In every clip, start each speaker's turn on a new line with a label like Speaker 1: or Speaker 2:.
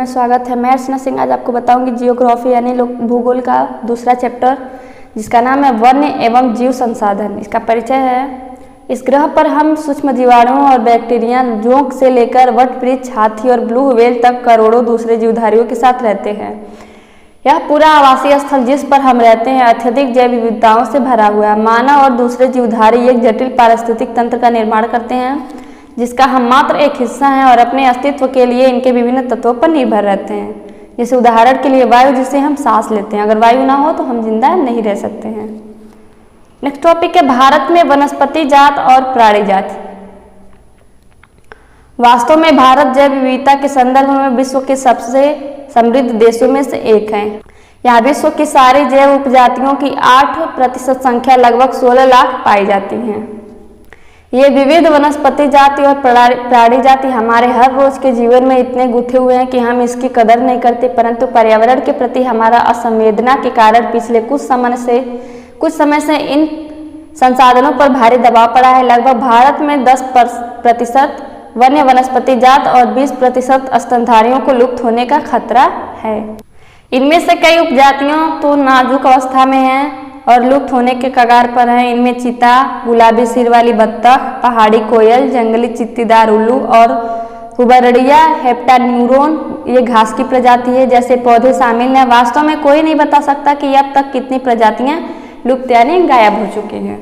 Speaker 1: में स्वागत है। मैं अर्चना सिंह आज आपको बताऊंगी जियोग्राफी यानी भूगोल का दूसरा चैप्टर, जिसका नाम है वन्य एवं जीव संसाधन। इसका परिचय है। इस ग्रह पर हम सूक्ष्म जीवाणुओं और बैक्टीरिया, जोंक से लेकर वटवृक्ष, हाथी और ब्लू व्हेल तक करोड़ों दूसरे जीवधारियों के साथ रहते हैं। यह पूरा आवासीय स्थल जिस पर हम रहते हैं अत्यधिक जैव विविधताओं से भरा हुआ है। मानव और दूसरे जीवधारी एक जटिल पारिस्थितिक तंत्र का निर्माण करते हैं, जिसका हम मात्र एक हिस्सा हैं और अपने अस्तित्व के लिए इनके विभिन्न तत्वों पर निर्भर रहते हैं। जैसे उदाहरण के लिए वायु, जिसे हम सांस लेते हैं। अगर वायु ना हो तो हम जिंदा नहीं रह सकते हैं। नेक्स्ट टॉपिक है भारत में वनस्पति जात और प्राणी जाति। वास्तव में भारत जैव विविधता के संदर्भ में विश्व के सबसे समृद्ध देशों में से एक है। यहाँ विश्व की सारी जैव उपजातियों की 8% संख्या लगभग 16 लाख पाई जाती हैं। ये विविध वनस्पति जाति और प्राणी जाति हमारे हर रोज के जीवन में इतने गुथे हुए हैं कि हम इसकी कदर नहीं करते, परंतु पर्यावरण के प्रति हमारा असंवेदना के कारण पिछले कुछ समय से इन संसाधनों पर भारी दबाव पड़ा है। लगभग भारत में 10% वन्य वनस्पति जात और 20% स्तनधारियों को लुप्त होने का खतरा है। इनमें से कई उपजातियां तो नाजुक अवस्था में हैं और लुप्त होने के कगार पर हैं। इनमें चीता, गुलाबी सिर वाली बत्तख, पहाड़ी कोयल, जंगली चित्तीदार उल्लू और हुबरड़िया हेप्टान्यूरोन ये घास की प्रजाति है जैसे पौधे शामिल हैं। वास्तव में कोई नहीं बता सकता कि अब तक कितनी प्रजातियां लुप्त यानी गायब हो चुकी हैं।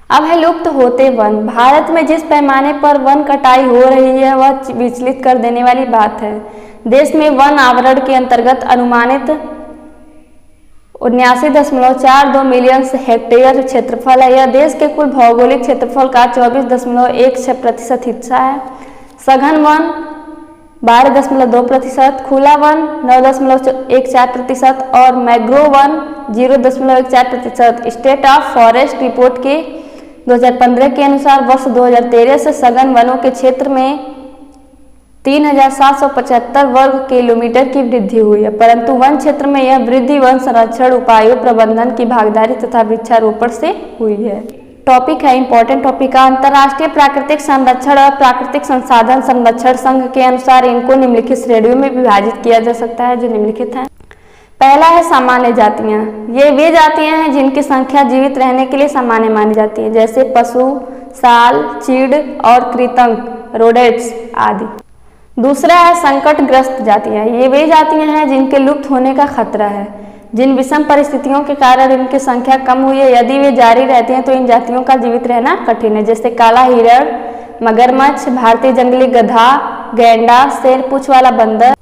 Speaker 1: अब है लुप्त होते वन। भारत में जिस पैमाने पर वन कटाई हो रही है वह विचलित कर देने वाली बात है। देश में वन आवरण के अंतर्गत अनुमानित 79.42 मिलियन हेक्टेयर क्षेत्रफल है। यह देश के कुल भौगोलिक क्षेत्रफल का 24.16% हिस्सा है। सघन वन 12.2%, खुला वन 9.14% और mangrove one 0.14%। State of forest report के 2015 के अनुसार वर्ष 2013 से सघन वनों के क्षेत्र में 3775 वर्ग किलोमीटर की वृद्धि हुई है, परंतु वन क्षेत्र में यह वृद्धि वन संरक्षण उपायों, प्रबंधन की भागीदारी तथा वृक्षारोपण से हुई है। टॉपिक है इंपॉर्टेंट टॉपिक का अंतर्राष्ट्रीय प्राकृतिक संरक्षण और प्राकृतिक संसाधन संरक्षण संघ के अनुसार इनको निम्नलिखित श्रेणियों में विभाजित किया जा सकता है, जो निम्नलिखित हैं। पहला है सामान्य जातियां। ये वे जातियां हैं जिनकी संख्या जीवित रहने के लिए सामान्य मानी जाती है, जैसे पशु, साल, चीड़ और कृंतक, रोडेट्स आदि। दूसरा है संकटग्रस्त जातियां। ये वे जातियां हैं जिनके लुप्त होने का खतरा है, जिन विषम परिस्थितियों के कारण इनकी संख्या कम हुई है। यदि वे जारी रहते हैं तो इन जातियों का जीवित रहना कठिन है, जैसे काला हिरण, मगरमच्छ, भारतीय जंगली गधा, गैंडा, शेर पूंछ वाला बंदर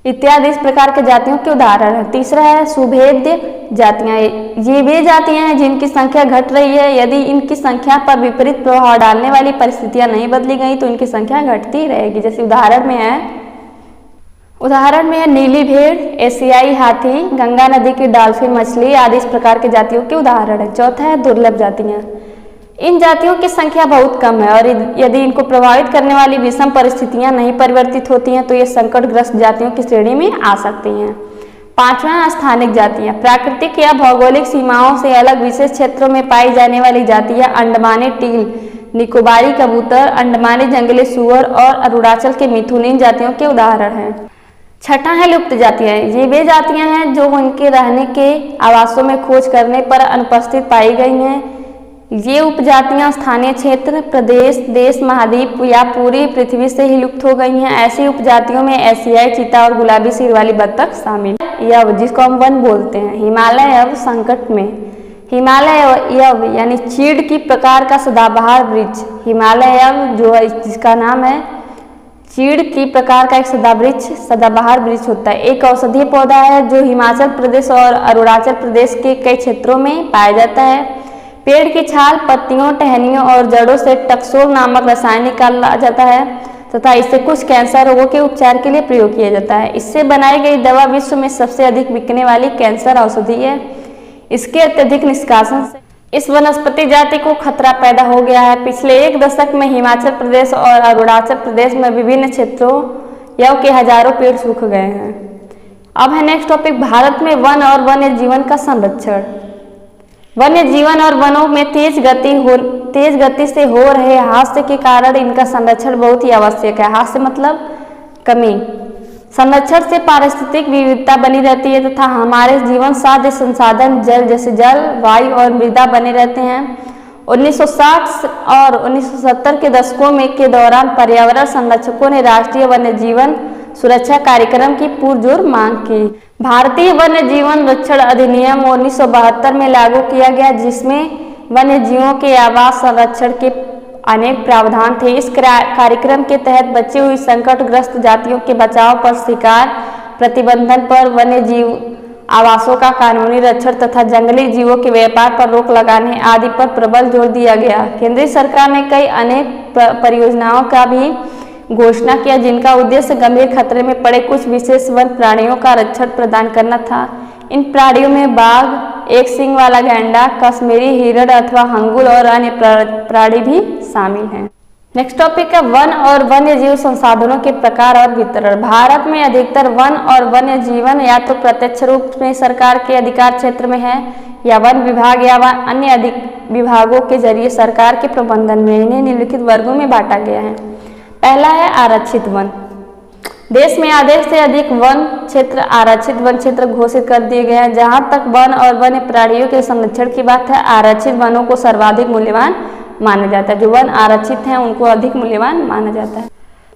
Speaker 1: इत्यादि इस प्रकार के जातियों के उदाहरण है। तीसरा है सुभेद्य जातियां। ये वे जातियां हैं जिनकी संख्या घट रही है। यदि इनकी संख्या पर विपरीत प्रभाव डालने वाली परिस्थितियां नहीं बदली गई तो इनकी संख्या घटती रहेगी। जैसे उदाहरण में है नीली भेड़, एशियाई हाथी, गंगा नदी की डॉल्फिन मछली आदि इस प्रकार के जातियों के उदाहरण है। चौथा है दुर्लभ जातियां। इन जातियों की संख्या बहुत कम है और यदि इनको प्रभावित करने वाली विषम परिस्थितियां नहीं परिवर्तित होती हैं तो ये संकटग्रस्त जातियों की श्रेणी में आ सकती हैं। पांचवा है स्थानिक जातियां। प्राकृतिक या भौगोलिक सीमाओं से अलग विशेष क्षेत्रों में पाई जाने वाली जातियां अंडमानी टील, निकोबारी कबूतर, अंडमानी जंगली सुअर और अरुणाचल के मिथुन इन जातियों के उदाहरण हैं। छठा है लुप्त जातियां। ये वे जातियां हैं जो उनके रहने के आवासों में खोज करने पर अनुपस्थित पाई गई हैं। ये उपजातियां स्थानीय क्षेत्र, प्रदेश, देश, महाद्वीप या पूरी पृथ्वी से ही लुप्त हो गई हैं। ऐसी उपजातियों में एशियाई चीता और गुलाबी सिर वाली बत्तख शामिल है। यव, जिसको हम वन बोलते हैं। हिमालय यव संकट में। हिमालय यव यानी चीड़ की प्रकार का सदाबहार वृक्ष। हिमालय यव जो है जिसका नाम है चीड़ की प्रकार का एक सदाबहार वृक्ष होता है। एक औषधीय पौधा है जो हिमाचल प्रदेश और अरुणाचल प्रदेश के कई क्षेत्रों में पाया जाता है। पेड़ की छाल, पत्तियों, टहनियों और जड़ों से टक्सोल नामक रसायन निकाला जाता है तथा इससे कुछ कैंसर रोगों के उपचार के लिए प्रयोग किया जाता है। इससे बनाई गई दवा विश्व में सबसे अधिक बिकने वाली कैंसर औषधि है। इसके अत्यधिक निष्कासन से इस वनस्पति जाति को खतरा पैदा हो गया है। पिछले एक दशक में हिमाचल प्रदेश और अरुणाचल प्रदेश में विभिन्न क्षेत्रों यव के हजारों पेड़ सूख गए हैं। अब है नेक्स्ट टॉपिक भारत में वन और वन्य जीवन का संरक्षण। वन्य जीवन और वनों में तेज गति से हो रहे हास्य के कारण इनका संरक्षण बहुत ही आवश्यक है। हास्य मतलब कमी। संरक्षण से पारिस्थितिक विविधता बनी रहती है तथा हमारे जीवन साध्य संसाधन जल जैसे जल, वायु और मृदा बने रहते हैं। 1960 और 1970 के दशकों में के दौरान पर्यावरण संरक्षकों ने राष्ट्रीय वन्य जीवन सुरक्षा कार्यक्रम की पुरजोर मांग की। भारतीय वन्य जीवन रक्षण अधिनियम 1972 में लागू किया गया, जिसमें वन्य जीवों के आवास संरक्षण के अनेक प्रावधान थे। इस कार्यक्रम के तहत बची हुई संकटग्रस्त जातियों के बचाव पर, शिकार प्रतिबंधन पर, वन्य जीव आवासों का कानूनी रक्षण तथा जंगली जीवों के व्यापार पर रोक लगाने आदि पर प्रबल जोर दिया गया। केंद्रीय सरकार ने कई अनेक परियोजनाओं का भी घोषणा किया, जिनका उद्देश्य गंभीर खतरे में पड़े कुछ विशेष वन प्राणियों का रक्षण प्रदान करना था। इन प्राणियों में बाघ, एक सींग वाला गैंडा, कश्मीरी हिरण अथवा हंगुल और अन्य प्राणी भी शामिल हैं। नेक्स्ट टॉपिक है वन और वन्य जीव संसाधनों के प्रकार और वितरण। भारत में अधिकतर वन और वन्य जीवन या तो प्रत्यक्ष रूप में सरकार के अधिकार क्षेत्र में है या वन विभाग या अन्य अधिक विभागों के जरिए सरकार के प्रबंधन में। इन्हें निम्नलिखित वर्गों में बांटा गया है। पहला है आरक्षित वन। देश में आधे से अधिक वन क्षेत्र आरक्षित वन क्षेत्र घोषित कर दिए गए हैं। जहां तक वन और वन्य प्राणियों के संरक्षण की बात है, आरक्षित वनों को सर्वाधिक मूल्यवान माना जाता है। जो वन आरक्षित हैं उनको अधिक मूल्यवान माना जाता है।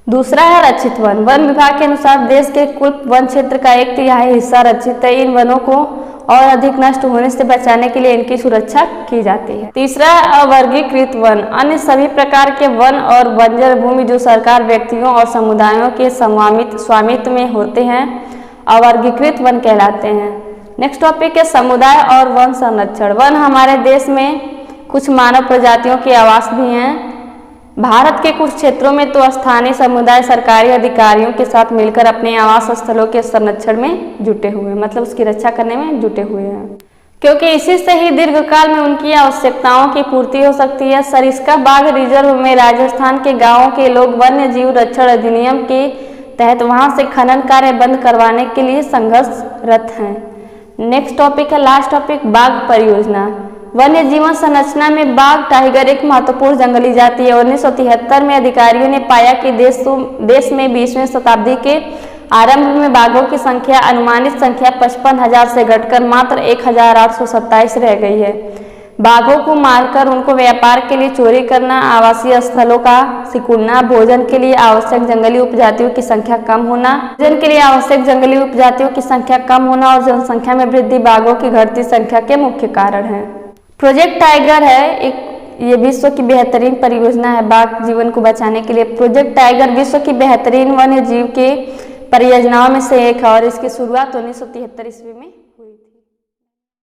Speaker 1: दूसरा है रक्षित वन। वन विभाग के अनुसार देश के कुल वन क्षेत्र का 1/3 हिस्सा रक्षित है। इन वनों को और अधिक नष्ट होने से बचाने के लिए इनकी सुरक्षा की जाती है। तीसरा अवर्गीकृत वन। अन्य सभी प्रकार के वन और बंजर भूमि जो सरकार, व्यक्तियों और समुदायों के स्वामित्व में होते हैं, अवर्गीकृत वन कहलाते हैं। नेक्स्ट टॉपिक है समुदाय और वन संरक्षण। वन हमारे देश में कुछ मानव प्रजातियों के आवास भी हैं। भारत के कुछ क्षेत्रों में तो स्थानीय समुदाय सरकारी अधिकारियों के साथ मिलकर अपने आवास स्थलों के संरक्षण में जुटे हुए हैं, मतलब उसकी रक्षा करने में जुटे हुए हैं, क्योंकि इसी से ही दीर्घकाल में उनकी आवश्यकताओं की पूर्ति हो सकती है। सरिस्का बाघ रिजर्व में राजस्थान के गांवों के लोग वन्य जीव रक्षण अधिनियम के तहत वहां से खनन कार्य बंद करवाने के लिए संघर्षरत हैं। नेक्स्ट टॉपिक है लास्ट टॉपिक बाघ परियोजना। वन्य जीवन संरचना में बाघ टाइगर एक महत्वपूर्ण जंगली जाति है। 1973 में अधिकारियों ने पाया कि देश में 20वीं शताब्दी के आरंभ में बाघों की संख्या अनुमानित संख्या 55,000 से घटकर मात्र 1,827 रह गई है। बाघों को मारकर उनको व्यापार के लिए चोरी करना, आवासीय स्थलों का सिकुड़ना, भोजन के लिए आवश्यक जंगली उपजातियों की संख्या कम होना और जनसंख्या में वृद्धि बाघों की घटती संख्या के मुख्य कारण है। प्रोजेक्ट टाइगर है ये विश्व की बेहतरीन परियोजना है बाघ जीवन को बचाने के लिए। प्रोजेक्ट टाइगर विश्व की बेहतरीन वन्य जीव के परियोजनाओं में से एक है और इसकी शुरुआत 1973 ईस्वी में